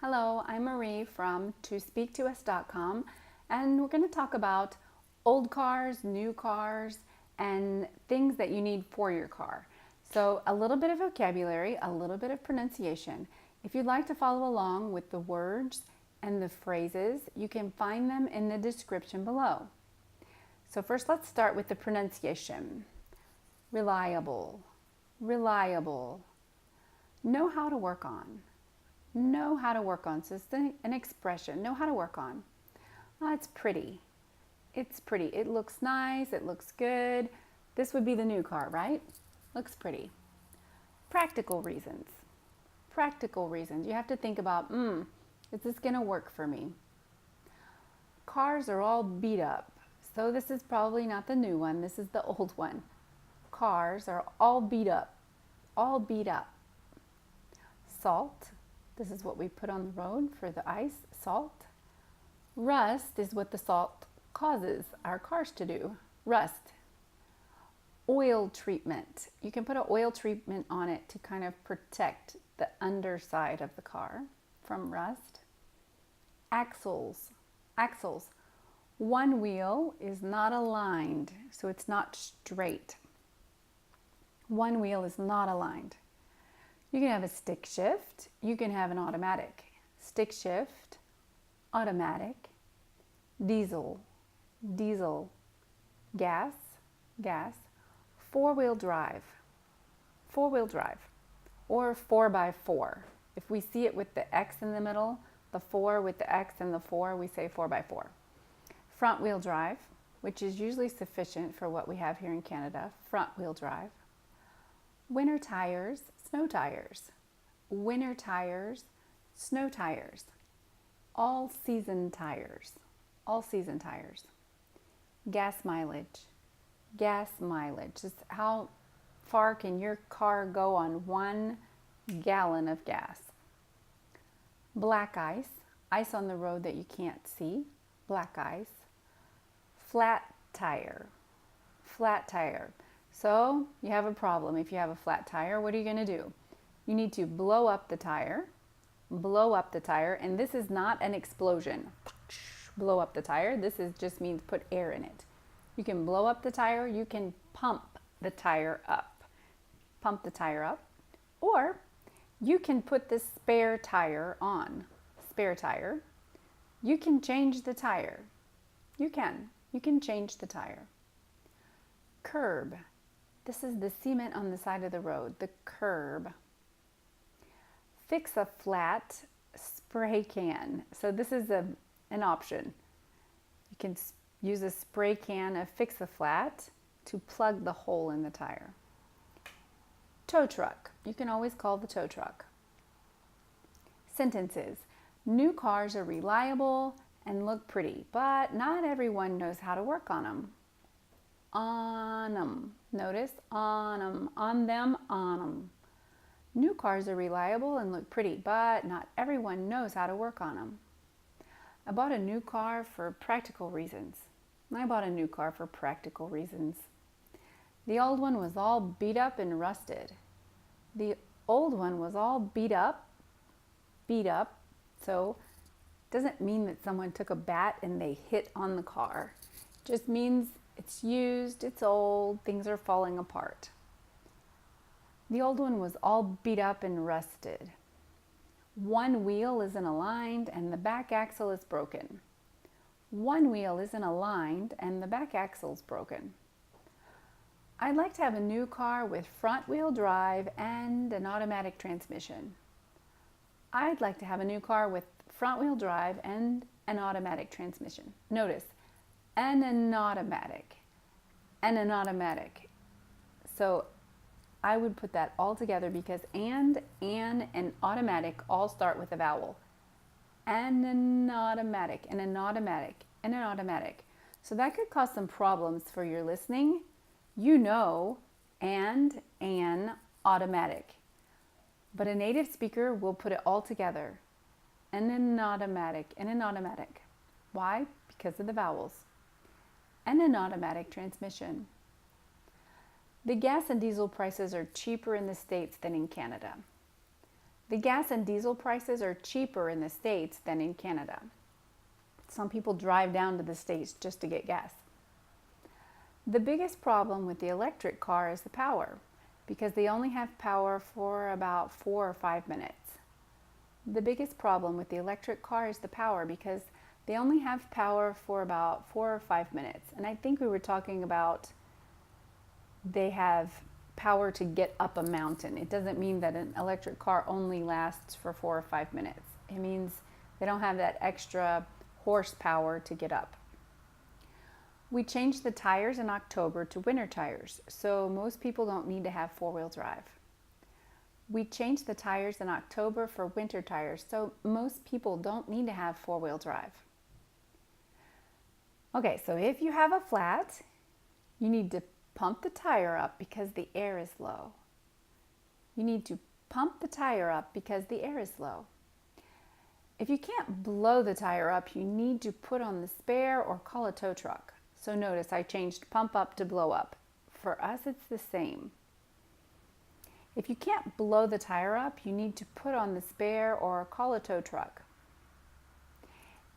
Hello, I'm Marie from tospeaktous.com, and we're going to talk about old cars, new cars, and things that you need for your car. So a little bit of vocabulary, a little bit of pronunciation. If you'd like to follow along with the words and the phrases, you can find them in the description below. So first let's start with the pronunciation. Reliable, reliable. Know how to work on. Know how to work on. So it's an expression. Know how to work on. Oh, it's pretty. It's pretty. It looks nice. It looks good. This would be the new car, right? Looks pretty. Practical reasons. Practical reasons. You have to think about, is this going to work for me? Cars are all beat up. So this is probably not the new one. This is the old one. Cars are all beat up. All beat up. Salt. This is what we put on the road for the ice, salt. Rust is what the salt causes our cars to do, rust. Oil treatment. You can put an oil treatment on it to kind of protect the underside of the car from rust. Axles. Axles. One wheel is not aligned, so it's not straight. One wheel is not aligned. You can have a stick shift. You can have an automatic. Stick shift, automatic, diesel, diesel, gas, gas, four-wheel drive, or 4x4. If we see it with the X in the middle, the 4 with the X and the 4, we say 4x4. Front-wheel drive, which is usually sufficient for what we have here in Canada, front-wheel drive. Winter tires, snow tires. Winter tires, snow tires. All season tires. All season tires. Gas mileage. Gas mileage. Just how far can your car go on 1 gallon of gas? Black ice. Ice on the road that you can't see. Black ice. Flat tire. Flat tire. So you have a problem. If you have a flat tire, what are you going to do? You need to blow up the tire, and this is not an explosion. Blow up the tire. This is just means put air in it. You can blow up the tire. You can pump the tire up. Pump the tire up. Or you can put the spare tire on. Spare tire. You can change the tire. You can change the tire. Curb. This is the cement on the side of the road, the curb. Fix a flat spray can. So this is an option. You can use a spray can of Fix a Flat to plug the hole in the tire. Tow truck. You can always call the tow truck. Sentences. New cars are reliable and look pretty, but not everyone knows how to work on them. On them. Notice on them, on them, on them. New cars are reliable and look pretty, but not everyone knows how to work on them. I bought a new car for practical reasons. I bought a new car for practical reasons. The old one was all beat up and rusted. The old one was all beat up, so it doesn't mean that someone took a bat and they hit on the car. It just means it's used, it's old, things are falling apart. The old one was all beat up and rusted. One wheel isn't aligned and the back axle is broken. One wheel isn't aligned and the back axle's broken. I'd like to have a new car with front-wheel drive and an automatic transmission. I'd like to have a new car with front-wheel drive and an automatic transmission. Notice, and an automatic. So I would put that all together because and automatic all start with a vowel. An automatic. So that could cause some problems for your listening. You know, and an automatic. But a native speaker will put it all together. An automatic. Why? Because of the vowels. And an automatic transmission. The gas and diesel prices are cheaper in the States than in Canada. The gas and diesel prices are cheaper in the States than in Canada. Some people drive down to the States just to get gas. The biggest problem with the electric car is the power, because they only have power for about 4 or 5 minutes. The biggest problem with the electric car is the power, because they only have power for about 4 or 5 minutes. And I think we were talking about they have power to get up a mountain. It doesn't mean that an electric car only lasts for 4 or 5 minutes. It means they don't have that extra horsepower to get up. We changed the tires in October to winter tires, so most people don't need to have four-wheel drive. We changed the tires in October for winter tires, so most people don't need to have four-wheel drive. Okay, so if you have a flat, you need to pump the tire up because the air is low. You need to pump the tire up because the air is low. If you can't blow the tire up, you need to put on the spare or call a tow truck. So notice I changed pump up to blow up. For us, it's the same. If you can't blow the tire up, you need to put on the spare or call a tow truck.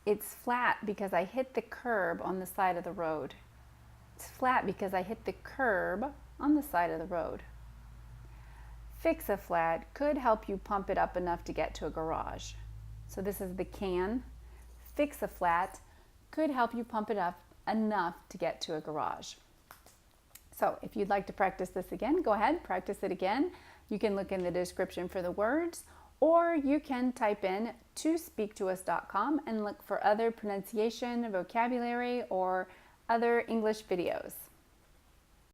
It's flat because I hit the curb on the side of the road. It's flat because I hit the curb on the side of the road. Fix a flat could help you pump it up enough to get to a garage. So this is the can. Fix a flat could help you pump it up enough to get to a garage. So if you'd like to practice this again, go ahead, practice it again. You can look in the description for the words, or you can type in tospeaktous.com and look for other pronunciation, vocabulary, or other English videos.